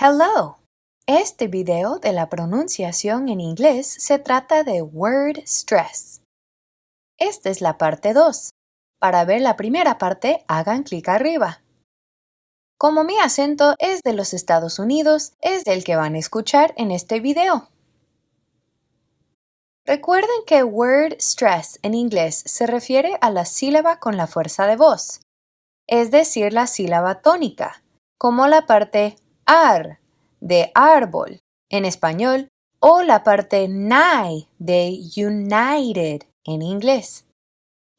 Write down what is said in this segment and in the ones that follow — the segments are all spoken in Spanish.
Hello. Este video de la pronunciación en inglés se trata de word stress. Esta es la parte 2. Para ver la primera parte, hagan clic arriba. Como mi acento es de los Estados Unidos, es el que van a escuchar en este video. Recuerden que word stress en inglés se refiere a la sílaba con la fuerza de voz, es decir, la sílaba tónica, como la parte AR de árbol en español o la parte NAI de United en inglés.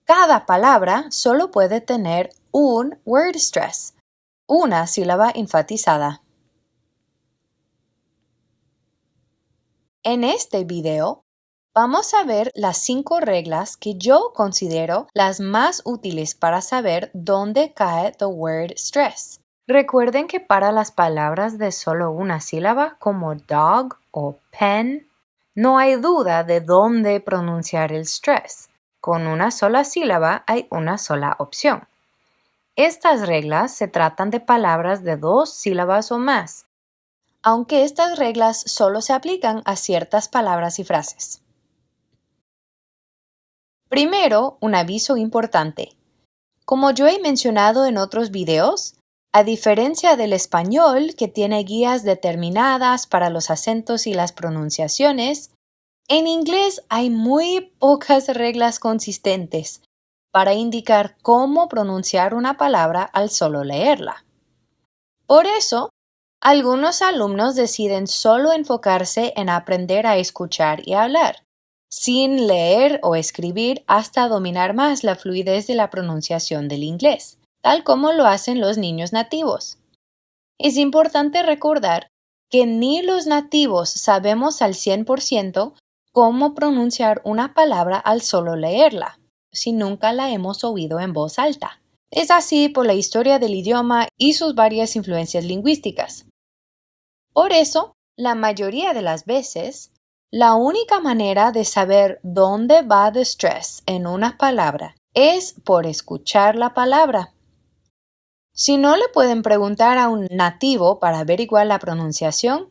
Cada palabra solo puede tener un word stress, una sílaba enfatizada. En este video, vamos a ver las 5 reglas que yo considero las más útiles para saber dónde cae the word stress. Recuerden que para las palabras de solo una sílaba, como dog o pen, no hay duda de dónde pronunciar el stress. Con una sola sílaba hay una sola opción. Estas reglas se tratan de palabras de 2 sílabas o más, aunque estas reglas solo se aplican a ciertas palabras y frases. Primero, un aviso importante. Como yo he mencionado en otros videos, a diferencia del español, que tiene guías determinadas para los acentos y las pronunciaciones, en inglés hay muy pocas reglas consistentes para indicar cómo pronunciar una palabra al solo leerla. Por eso, algunos alumnos deciden solo enfocarse en aprender a escuchar y hablar, sin leer o escribir hasta dominar más la fluidez de la pronunciación del inglés, tal como lo hacen los niños nativos. Es importante recordar que ni los nativos sabemos al 100% cómo pronunciar una palabra al solo leerla, si nunca la hemos oído en voz alta. Es así por la historia del idioma y sus varias influencias lingüísticas. Por eso, la mayoría de las veces, la única manera de saber dónde va the stress en una palabra es por escuchar la palabra. Si no le pueden preguntar a un nativo para averiguar la pronunciación,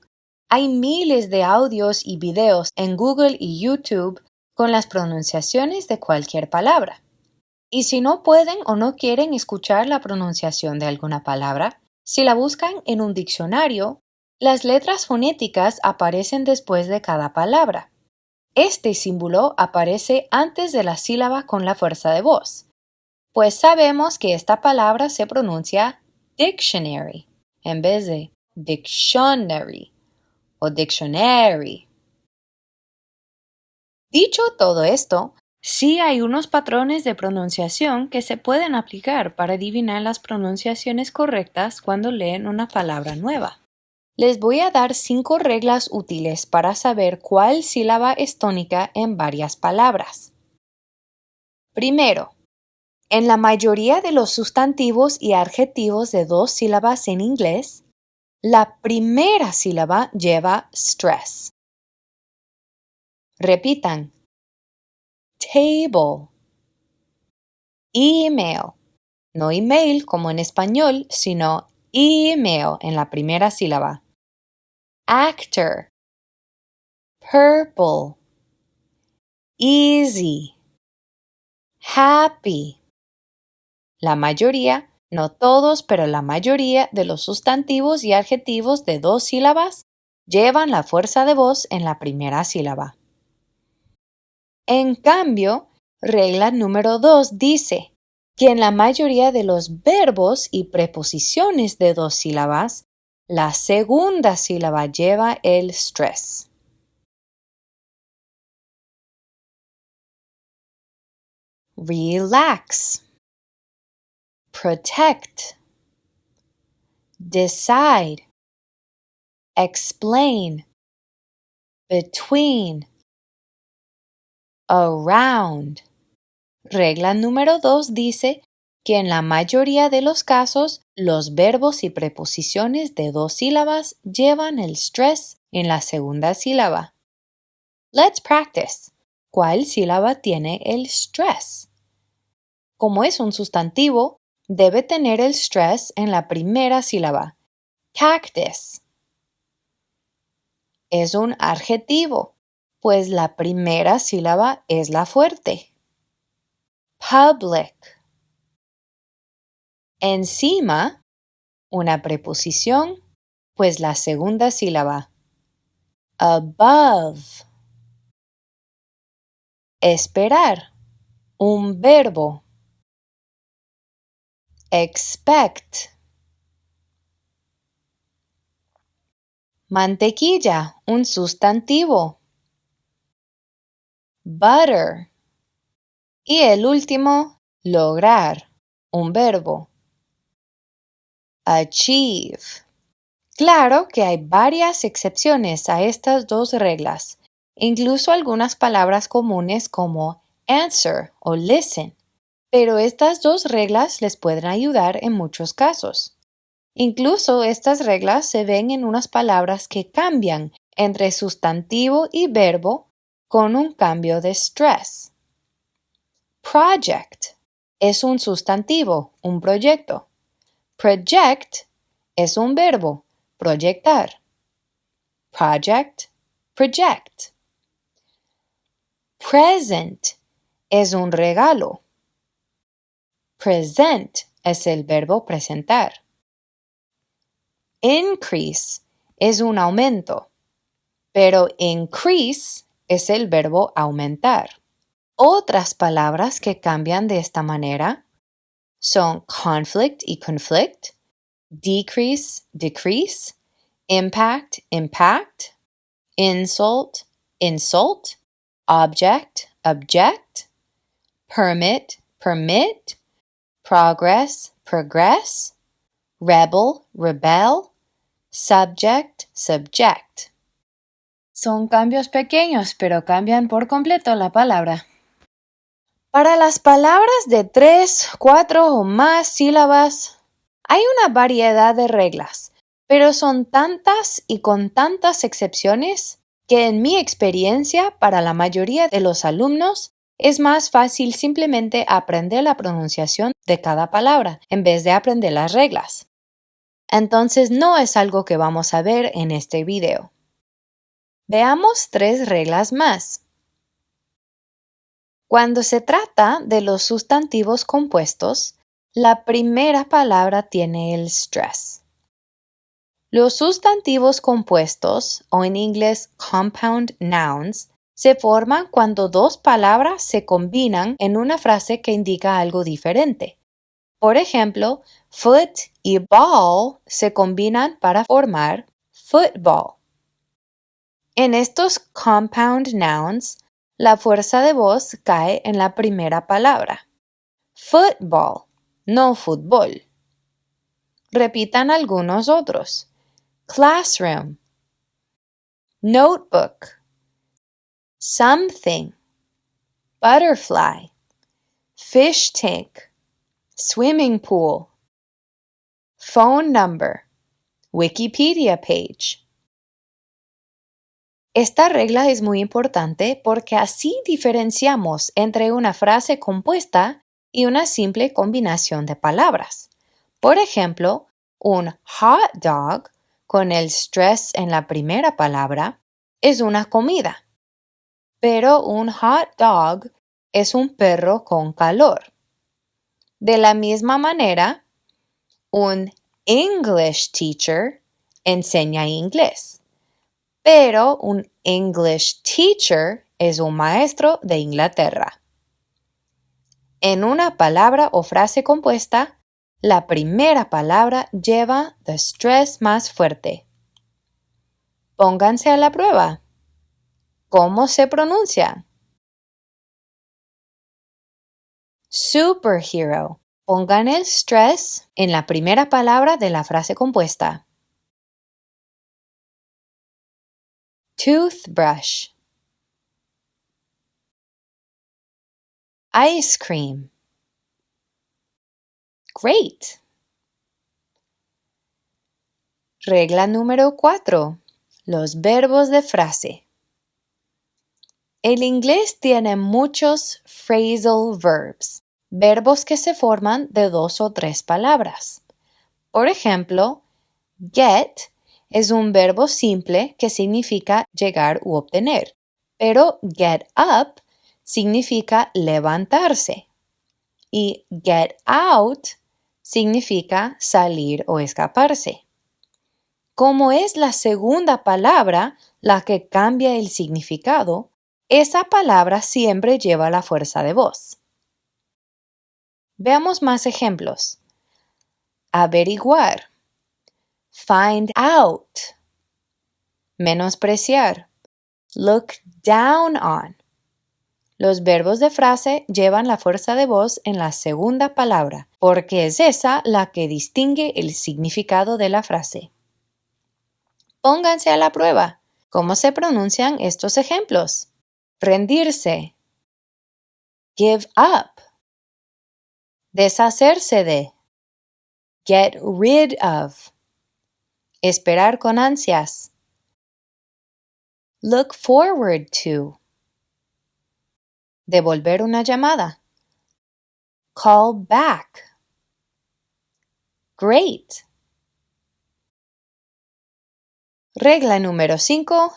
hay miles de audios y videos en Google y YouTube con las pronunciaciones de cualquier palabra. Y si no pueden o no quieren escuchar la pronunciación de alguna palabra, si la buscan en un diccionario, las letras fonéticas aparecen después de cada palabra. Este símbolo aparece antes de la sílaba con la fuerza de voz, pues sabemos que esta palabra se pronuncia dictionary en vez de dictionary o dictionary. Dicho todo esto, sí hay unos patrones de pronunciación que se pueden aplicar para adivinar las pronunciaciones correctas cuando leen una palabra nueva. Les voy a dar 5 reglas útiles para saber cuál sílaba es tónica en varias palabras. Primero, en la mayoría de los sustantivos y adjetivos de 2 sílabas en inglés, la primera sílaba lleva stress. Repitan. Table. Email. No email como en español, sino email en la primera sílaba. Actor. Purple. Easy. Happy. La mayoría, no todos, pero la mayoría de los sustantivos y adjetivos de 2 sílabas llevan la fuerza de voz en la primera sílaba. En cambio, regla número 2 dice que en la mayoría de los verbos y preposiciones de 2 sílabas, la segunda sílaba lleva el stress. Relax. Protect. Decide. Explain. Between. Around. Regla número 2 dice que en la mayoría de los casos, los verbos y preposiciones de 2 sílabas llevan el stress en la segunda sílaba. Let's practice. ¿Cuál sílaba tiene el stress? Como es un sustantivo, debe tener el stress en la primera sílaba. Cactus. es un adjetivo, pues la primera sílaba es la fuerte. Public. Encima, una preposición, pues la segunda sílaba. Above. Esperar, un verbo. Expect. Mantequilla, un sustantivo. Butter. Y el último, lograr, un verbo. Achieve. Claro que hay varias excepciones a estas dos reglas, incluso algunas palabras comunes como answer o listen, pero estas dos reglas les pueden ayudar en muchos casos. Incluso estas reglas se ven en unas palabras que cambian entre sustantivo y verbo con un cambio de stress. Project es un sustantivo, un proyecto. Project es un verbo, proyectar. Project, project. Present es un regalo. Present es el verbo presentar. Increase es un aumento, pero increase es el verbo aumentar. Otras palabras que cambian de esta manera son conflict y conflict, decrease, decrease, impact, impact, insult, insult, object, object, permit, permit, progress, progress, rebel, rebel, subject, subject. Son cambios pequeños, pero cambian por completo la palabra. Para las palabras de 3, 4 o más sílabas, hay una variedad de reglas, pero son tantas y con tantas excepciones que en mi experiencia para la mayoría de los alumnos es más fácil simplemente aprender la pronunciación de cada palabra en vez de aprender las reglas. Entonces no es algo que vamos a ver en este video. Veamos 3 reglas más. Cuando se trata de los sustantivos compuestos, la primera palabra tiene el stress. Los sustantivos compuestos, o en inglés compound nouns, se forman cuando dos palabras se combinan en una frase que indica algo diferente. Por ejemplo, foot y ball se combinan para formar football. En estos compound nouns, la fuerza de voz cae en la primera palabra. Football, no fútbol. Repitan algunos otros. Classroom, notebook, something, butterfly, fish tank, swimming pool, phone number, Wikipedia page. Esta regla es muy importante porque así diferenciamos entre una frase compuesta y una simple combinación de palabras. Por ejemplo, un hot dog con el stress en la primera palabra es una comida, pero un hot dog es un perro con calor. De la misma manera, un English teacher enseña inglés. Pero un English teacher es un maestro de Inglaterra. En una palabra o frase compuesta, la primera palabra lleva the stress más fuerte. Pónganse a la prueba. ¿Cómo se pronuncia? Superhero. Pongan el stress en la primera palabra de la frase compuesta. Toothbrush. Ice cream. Great. Regla número 4. Los verbos de frase. El inglés tiene muchos phrasal verbs, verbos que se forman de 2 o 3 palabras. Por ejemplo, get es un verbo simple que significa llegar u obtener, pero get up significa levantarse y get out significa salir o escaparse. Como es la segunda palabra la que cambia el significado, esa palabra siempre lleva la fuerza de voz. Veamos más ejemplos. Averiguar. Find out. Menospreciar. Look down on. Los verbos de frase llevan la fuerza de voz en la segunda palabra, porque es esa la que distingue el significado de la frase. Pónganse a la prueba. ¿Cómo se pronuncian estos ejemplos? Rendirse. Give up. Deshacerse de. Get rid of. Esperar con ansias. Look forward to. Devolver una llamada. Call back. Great. Regla número 5.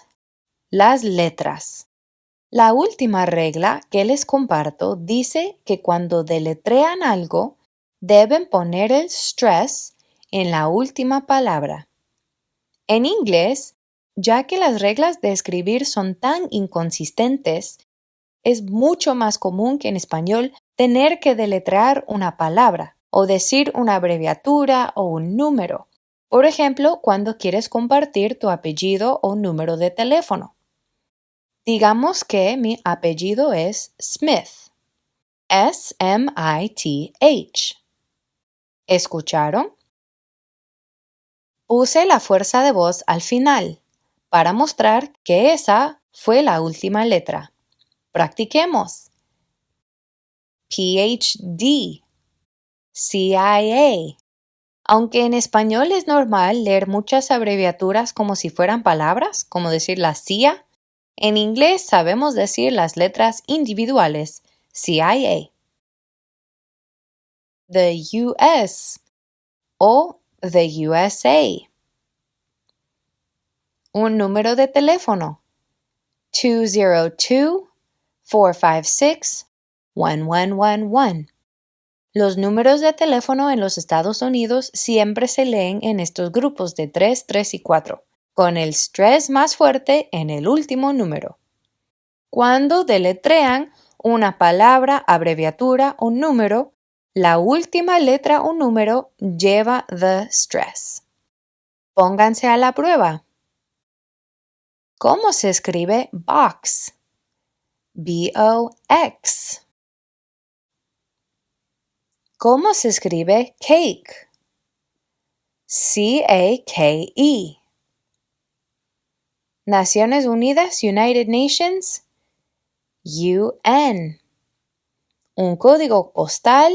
Las letras. La última regla que les comparto dice que cuando deletrean algo, deben poner el stress en la última palabra. En inglés, ya que las reglas de escribir son tan inconsistentes, es mucho más común que en español tener que deletrear una palabra o decir una abreviatura o un número. Por ejemplo, cuando quieres compartir tu apellido o número de teléfono. Digamos que mi apellido es Smith. S-M-I-T-H. ¿Escucharon? Puse la fuerza de voz al final para mostrar que esa fue la última letra. Practiquemos. PhD. CIA. Aunque en español es normal leer muchas abreviaturas como si fueran palabras, como decir la CIA, en inglés sabemos decir las letras individuales, CIA. The US o the USA. Un número de teléfono, 202-456-1111. Los números de teléfono en los Estados Unidos siempre se leen en estos grupos de 3, 3 y 4, con el stress más fuerte en el último número. Cuando deletrean una palabra, abreviatura o número, la última letra o número lleva the stress. Pónganse a la prueba. ¿Cómo se escribe box? B-O-X. ¿Cómo se escribe cake? C-A-K-E. Naciones Unidas, United Nations, UN. Un código postal,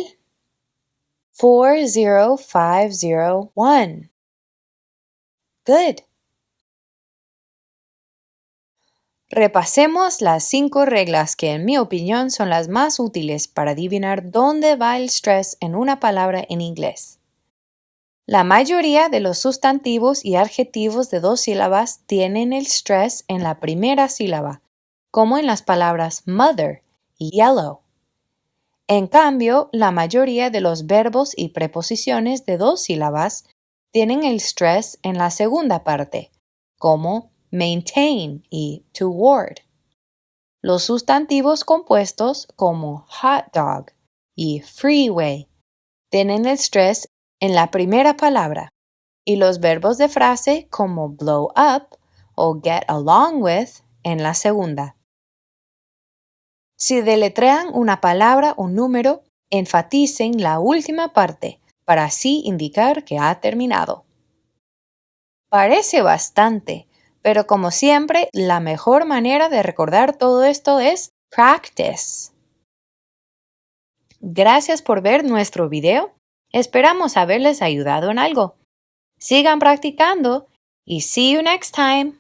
40501. Good. Repasemos las 5 reglas que en mi opinión son las más útiles para adivinar dónde va el stress en una palabra en inglés. La mayoría de los sustantivos y adjetivos de 2 sílabas tienen el stress en la primera sílaba, como en las palabras mother y yellow. En cambio, la mayoría de los verbos y preposiciones de 2 sílabas tienen el stress en la segunda parte, como maintain y toward. Los sustantivos compuestos como hot dog y freeway tienen el stress en la primera palabra y los verbos de frase como blow up o get along with en la segunda. Si deletrean una palabra o número, enfaticen la última parte para así indicar que ha terminado. Parece bastante, pero como siempre, la mejor manera de recordar todo esto es practice. Gracias por ver nuestro video. Esperamos haberles ayudado en algo. Sigan practicando y see you next time.